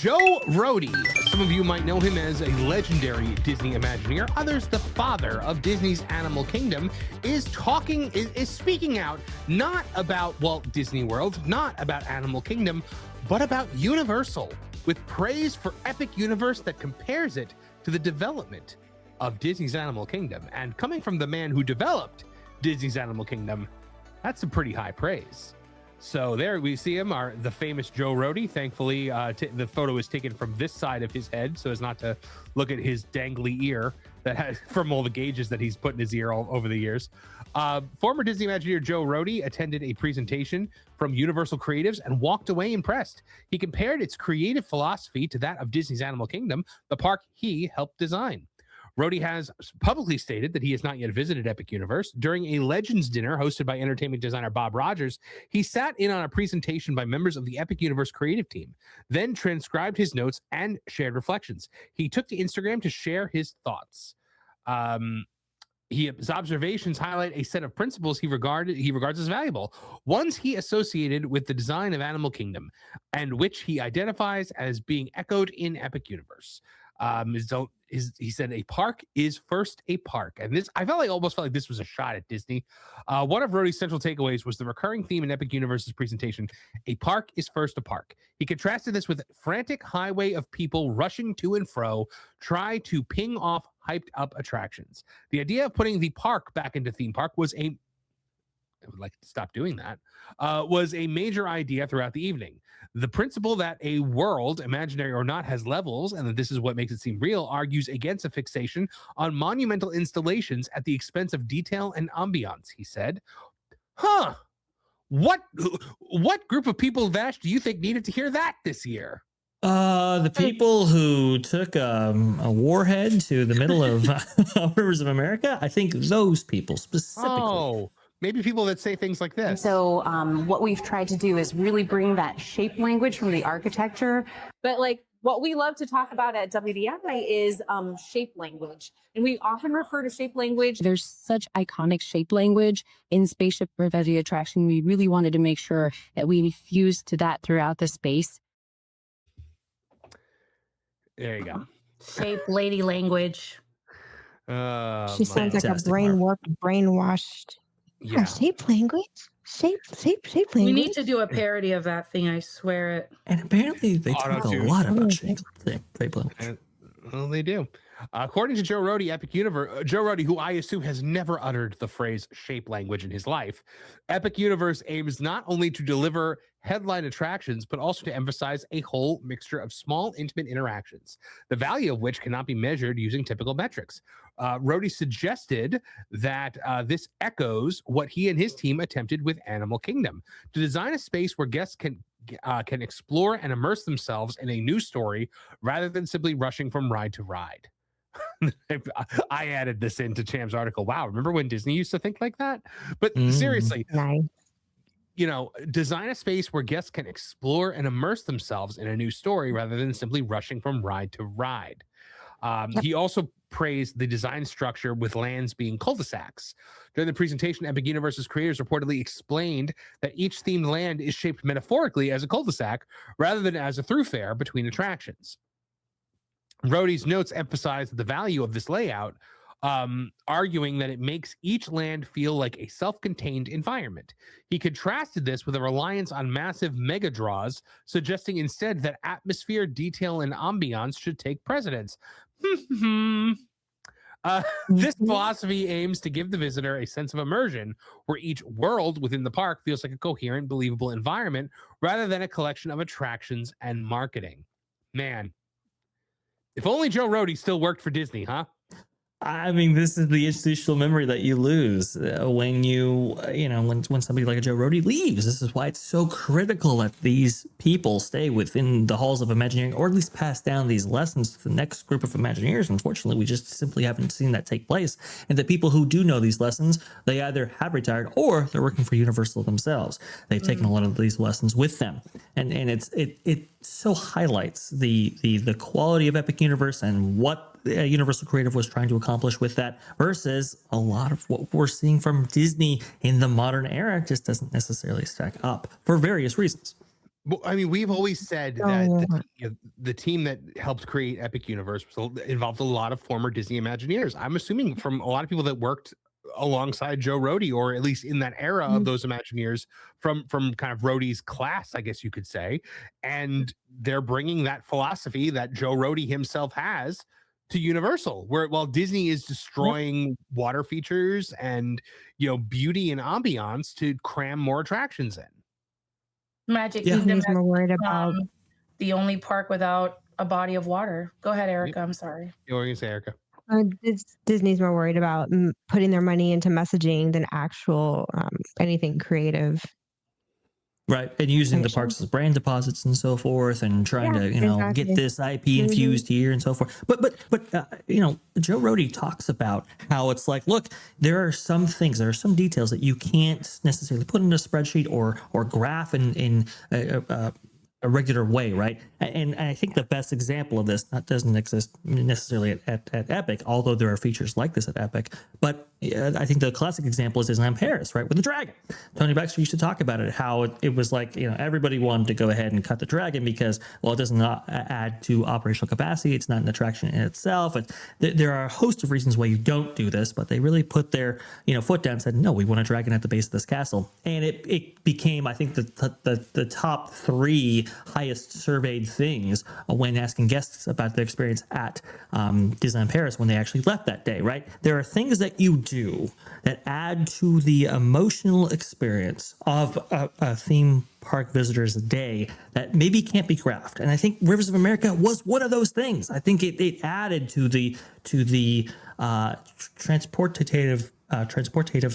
Joe Rohde, some of you might know him as a legendary Disney Imagineer, others the father of Disney's Animal Kingdom, is speaking out not about Walt Disney World, not about Animal Kingdom, but about Universal, with praise for epic universe that compares it to the development of Disney's Animal Kingdom. And coming from the man who developed Disney's Animal Kingdom, that's some pretty high praise. So there we see him, the famous Joe Rohde. Thankfully, the photo is taken from this side of his head so as not to look at his dangly ear that has from all the gauges that he's put in his ear all over the years. Former Disney Imagineer Joe Rohde attended a presentation from Universal Creatives and walked away impressed. He compared its creative philosophy to that of Disney's Animal Kingdom, the park he helped design. Rohde has publicly stated that he has not yet visited Epic Universe. During a Legends dinner hosted by entertainment designer Bob Rogers, he sat in on a presentation by members of the Epic Universe creative team, then transcribed his notes and shared reflections. He took to Instagram to share his thoughts. His observations highlight a set of principles he regards as valuable, ones he associated with the design of Animal Kingdom, and which he identifies as being echoed in Epic Universe. He said a park is first a park. And this, I almost felt like this was a shot at Disney. One of Rohde's central takeaways was the recurring theme in Epic Universe's presentation, a park is first a park. He contrasted this with frantic highway of people rushing to and fro, try to ping off hyped up attractions. The idea of putting the park back into theme park I would like to stop doing that, was a major idea throughout the evening. The principle that a world, imaginary or not, has levels, and that this is what makes it seem real, argues against a fixation on monumental installations at the expense of detail and ambiance, he said. What group of people, Vash, do you think needed to hear that this year? The people who took a warhead to the middle of Rivers of America. I think those people specifically. Oh, maybe people that say things like this. So what we've tried to do is really bring that shape language from the architecture. But like what we love to talk about at WDI is shape language. And we often refer to shape language. There's such iconic shape language in Spaceship Reverie Attraction. We really wanted to make sure that we fused to that throughout the space. There you go. Shape lady language. She sounds like a brainwashed. Yeah. Shape language. Shape language. We need to do a parody of that thing. I swear it. And apparently they talk a lot about shape language. Well, they do. According to Joe Rohde, Joe Rohde, who I assume has never uttered the phrase shape language in his life, Epic Universe aims not only to deliver headline attractions, but also to emphasize a whole mixture of small, intimate interactions, the value of which cannot be measured using typical metrics. Rohde suggested that this echoes what he and his team attempted with Animal Kingdom, to design a space where guests can explore and immerse themselves in a new story rather than simply rushing from ride to ride. I added this into Cham's article. Wow, remember when Disney used to think like that? But seriously, Nice. Design a space where guests can explore and immerse themselves in a new story rather than simply rushing from ride to ride. He also praised the design structure with lands being cul-de-sacs. During the presentation, Epic Universe's creators reportedly explained that each themed land is shaped metaphorically as a cul-de-sac rather than as a thoroughfare between attractions. Rohde's notes emphasize the value of this layout, arguing that it makes each land feel like a self-contained environment. He contrasted this with a reliance on massive mega draws, suggesting instead that atmosphere, detail, and ambiance should take precedence. This philosophy aims to give the visitor a sense of immersion, where each world within the park feels like a coherent, believable environment, rather than a collection of attractions and marketing. Man, if only Joe Rohde still worked for Disney, huh? I mean, this is the institutional memory that you lose when when somebody like a Joe Rohde leaves. This is why it's so critical that these people stay within the halls of Imagineering, or at least pass down these lessons to the next group of Imagineers. Unfortunately, we just simply haven't seen that take place. And the people who do know these lessons, they either have retired or they're working for Universal themselves. They've taken a lot of these lessons with them, and it so highlights the quality of Epic Universe and what Universal Creative was trying to accomplish with that, versus a lot of what we're seeing from Disney in the modern era just doesn't necessarily stack up for various reasons. Well, I mean, we've always said that So the team that helped create Epic Universe involved a lot of former Disney Imagineers. I'm assuming from a lot of people that worked alongside Joe Rohde, or at least in that era of those Imagineers from kind of Rohde's class, I guess you could say. And they're bringing that philosophy that Joe Rohde himself has to Universal, where while Disney is destroying water features and beauty and ambiance to cram more attractions in. Magic Yeah. Kingdom Disney's more worried about the only park without a body of water. Go ahead, Erica. I'm sorry. What were you gonna say, Erica? Disney's more worried about putting their money into messaging than actual anything creative. Right. And using the parks as brand deposits and so forth, and trying to, exactly. get this IP infused here and so forth. But Joe Rohde talks about how it's like, look, there are some things, there are some details that you can't necessarily put in a spreadsheet or graph in a regular way, right? And I think the best example of this doesn't exist necessarily at Epic, although there are features like this at Epic. But I think the classic example is Disneyland Paris, right, with the dragon. Tony Baxter used to talk about it, how it was like, everybody wanted to go ahead and cut the dragon because, well, it does not add to operational capacity. It's not an attraction in itself. There are a host of reasons why you don't do this, but they really put their foot down and said, no, we want a dragon at the base of this castle. And it became, I think, the top 3 highest surveyed things when asking guests about their experience at Disneyland Paris when they actually left that day, right? There are things that you do that add to the emotional experience of a theme park visitor's day that maybe can't be graphed. And I think Rivers of America was one of those things. I think it added to the transportative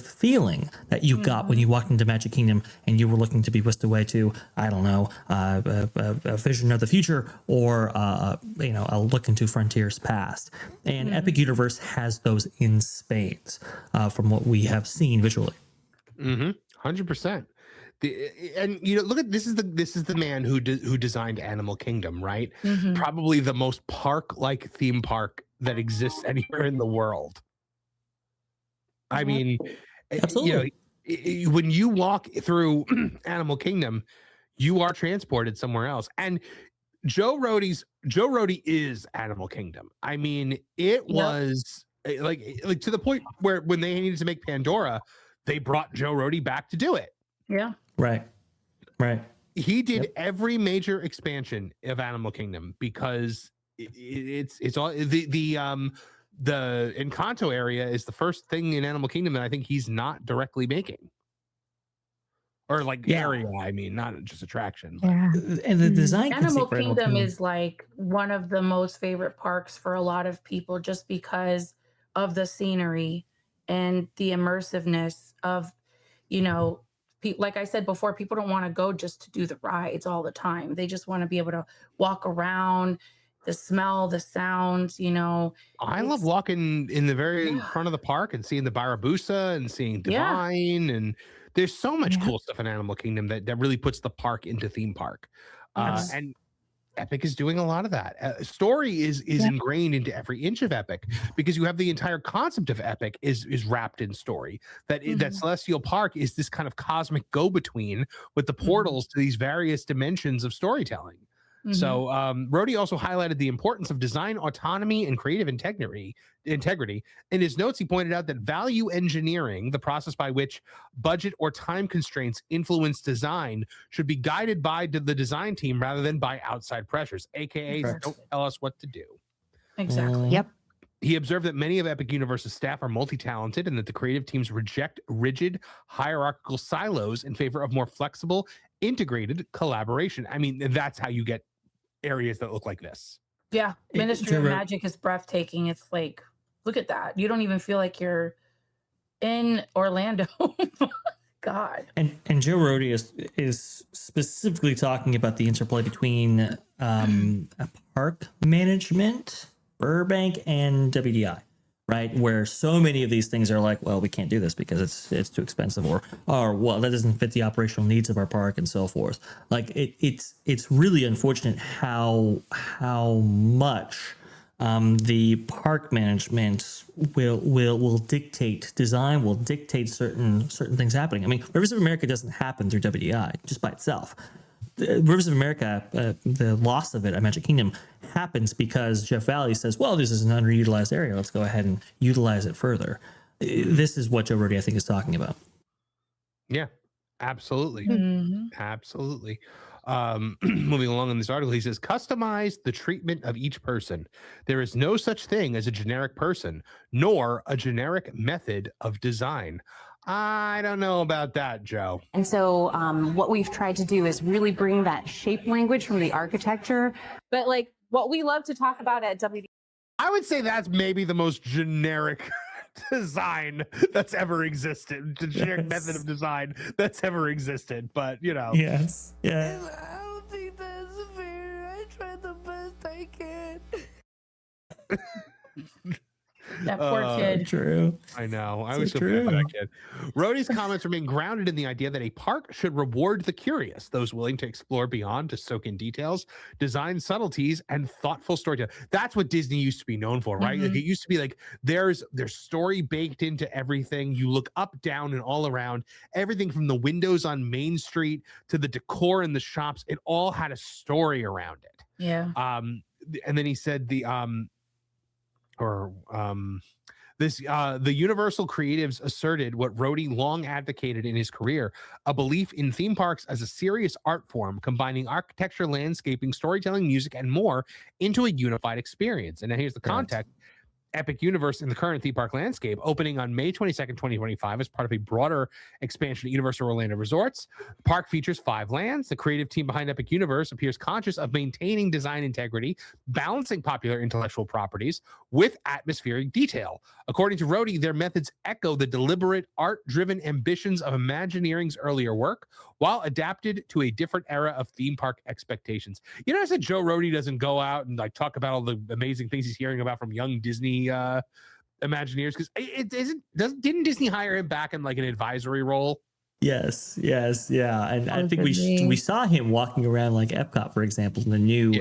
feeling that you got when you walked into Magic Kingdom and you were looking to be whisked away to, I don't know, a vision of the future, or a look into Frontiers Past. And Epic Universe has those in spades from what we have seen visually. 100%. And look at this is the man who designed Animal Kingdom, right? Probably the most park-like theme park that exists anywhere in the world. I mean, absolutely. When you walk through Animal Kingdom, you are transported somewhere else. And Joe Rohde is Animal Kingdom. I mean, it was like to the point where when they needed to make Pandora, they brought Joe Rohde back to do it. Yeah. Right. He did every major expansion of Animal Kingdom because it's all the Encanto area is the first thing in Animal Kingdom that I think he's not directly making. Or area, I mean, not just attraction. Yeah. And the design Animal Kingdom is like one of the most favorite parks for a lot of people just because of the scenery and the immersiveness of, like I said before, people don't want to go just to do the rides all the time. They just want to be able to walk around, the smell, the sounds, I love walking in the very front of the park and seeing the Barabusa and seeing Divine. And there's so much cool stuff in Animal Kingdom that really puts the park into theme park. And Epic is doing a lot of that. Story is ingrained into every inch of Epic because you have the entire concept of Epic is wrapped in story. That Celestial Park is this kind of cosmic go-between with the portals to these various dimensions of storytelling. So Rohde also highlighted the importance of design autonomy and creative integrity. In his notes, he pointed out that value engineering, the process by which budget or time constraints influence design, should be guided by the design team rather than by outside pressures, aka don't tell us what to do. Exactly. Yep. He observed that many of Epic Universe's staff are multi-talented and that the creative teams reject rigid hierarchical silos in favor of more flexible, integrated collaboration. I mean, that's how you get areas that look like this. Yeah. Ministry of Magic is breathtaking. It's like, look at that. You don't even feel like you're in Orlando. God. And Joe Rohde is specifically talking about the interplay between park management, Burbank, and WDI, right? Where so many of these things are like, well, we can't do this because it's too expensive, or well, that doesn't fit the operational needs of our park, and so forth. Like it's really unfortunate how much the park management will dictate design, will dictate certain things happening. I mean, Rivers of America doesn't happen through WDI just by itself. Rivers of America, the loss of it at Magic Kingdom happens because Jeff Valley says, well, this is an underutilized area. Let's go ahead and utilize it further. This is what Joe Rohde, I think, is talking about. Yeah, absolutely. Mhm. Absolutely. Moving along in this article, he says, customize the treatment of each person. There is no such thing as a generic person, nor a generic method of design. I don't know about that, Joe. And so what we've tried to do is really bring that shape language from the architecture. But like what we love to talk about at WD. I would say that's maybe the most generic design that's ever existed, the generic method of design that's ever existed. But, you know. Yes. Yeah. I don't think that's fair. I tried the best I can. That poor kid. True. I know. I So was so bad for that kid. Rohde's comments remain grounded in the idea that a park should reward the curious, those willing to explore beyond, to soak in details, design subtleties, and thoughtful storytelling. That's what Disney used to be known for, right? Like it used to be like there's story baked into everything. You look up, down, and all around. Everything from the windows on Main Street to the decor in the shops, it all had a story around it. Yeah. And then he said the Universal creatives asserted what Rohde long advocated in his career, a belief in theme parks as a serious art form, combining architecture, landscaping, storytelling, music, and more into a unified experience. And now here's the context. Epic Universe in the current theme park landscape, opening on May 22nd, 2025 as part of a broader expansion of Universal Orlando Resorts. The park features 5 lands. The creative team behind Epic Universe appears conscious of maintaining design integrity, balancing popular intellectual properties with atmospheric detail. According to Rohde, their methods echo the deliberate, art-driven ambitions of Imagineering's earlier work, while adapted to a different era of theme park expectations. You notice that Joe Rohde doesn't go out and like talk about all the amazing things he's hearing about from young Disney Imagineers, because didn't Disney hire him back in like an advisory role? Yes, yeah, and I think we saw him walking around like Epcot, for example, the new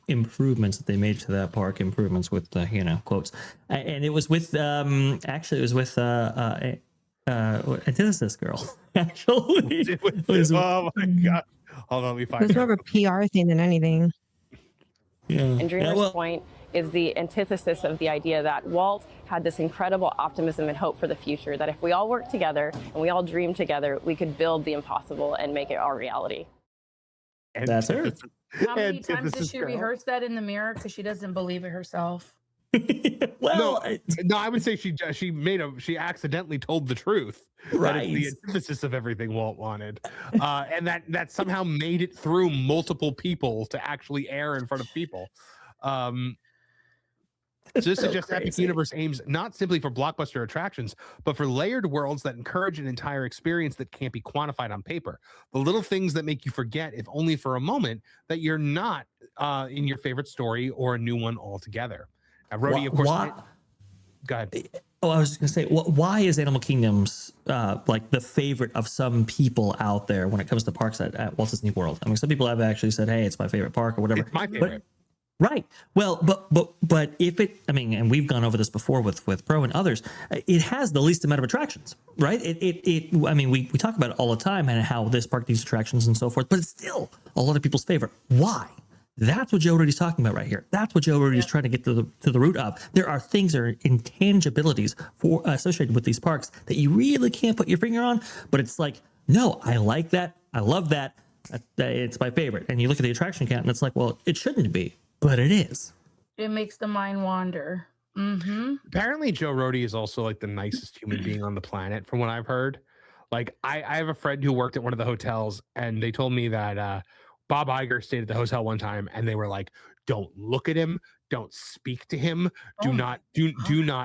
improvements that they made to that park, improvements with quotes, and it was with actually it was with Antithesis Girl. Actually, oh my god! Hold on, let me find. It's more of a PR thing than anything. Yeah. And Dreamer's point is the antithesis of the idea that Walt had this incredible optimism and hope for the future, that if we all work together and we all dream together, we could build the impossible and make it our reality. And that's her. How many times did she rehearse that in the mirror because she doesn't believe it herself? Well, no, I would say she accidentally told the truth. Right. That is the antithesis of everything Walt wanted, and that somehow made it through multiple people to actually air in front of people. So this suggests Epic Universe aims not simply for blockbuster attractions, but for layered worlds that encourage an entire experience that can't be quantified on paper. The little things that make you forget, if only for a moment, that you're not in your favorite story or a new one altogether. Now, Rohde, of course. Go ahead. Oh, I was just gonna say, why is Animal Kingdom's like the favorite of some people out there when it comes to parks at Walt Disney World? I mean, some people have actually said, "Hey, it's my favorite park" or whatever. It's my favorite. Right. Well, but if it, I mean, and we've gone over this before with Pro and others, it has the least amount of attractions, right? I mean, we talk about it all the time and how this park needs attractions and so forth, but it's still a lot of people's favorite. Why? That's what Joe Rohde's talking about right here. That's what Joe Rohde is trying to get to the root of. There are things that are intangibilities associated with these parks that you really can't put your finger on, but it's like, no, I like that. I love that. It's my favorite. And you look at the attraction count and it's like, well, it shouldn't be. But it is. It makes the mind wander. Mm-hmm. Apparently, Joe Rohde is also like the nicest human being on the planet, from what I've heard. Like, I have a friend who worked at one of the hotels, and they told me that Bob Iger stayed at the hotel one time, and they were like, "Don't look at him, don't speak to him, do not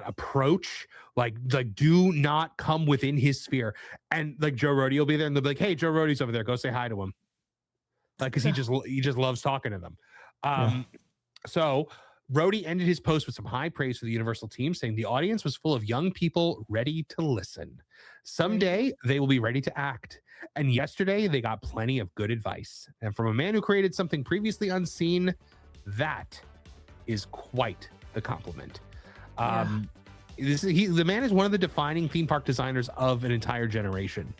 approach, like do not come within his sphere." And like Joe Rohde will be there, and they'll be like, "Hey, Joe Rohde's over there. Go say hi to him." Like, because he just loves talking to them. So Rohde ended his post with some high praise for the Universal team, saying the audience was full of young people ready to listen. Someday they will be ready to act. And yesterday they got plenty of good advice. And from a man who created something previously unseen, that is quite the compliment. The man is one of the defining theme park designers of an entire generation.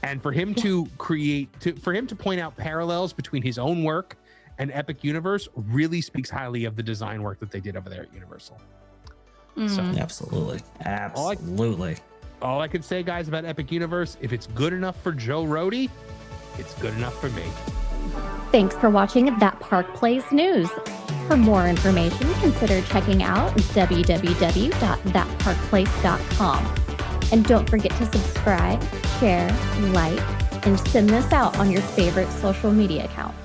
And for him to point out parallels between his own work and Epic Universe really speaks highly of the design work that they did over there at Universal. So Absolutely. all I can say, guys, about Epic Universe, if it's good enough for Joe Rohde, it's good enough for me. Thanks for watching That Park Plays News. For more information, consider checking out www.thatparkplace.com. And don't forget to subscribe, share, like, and send this out on your favorite social media accounts.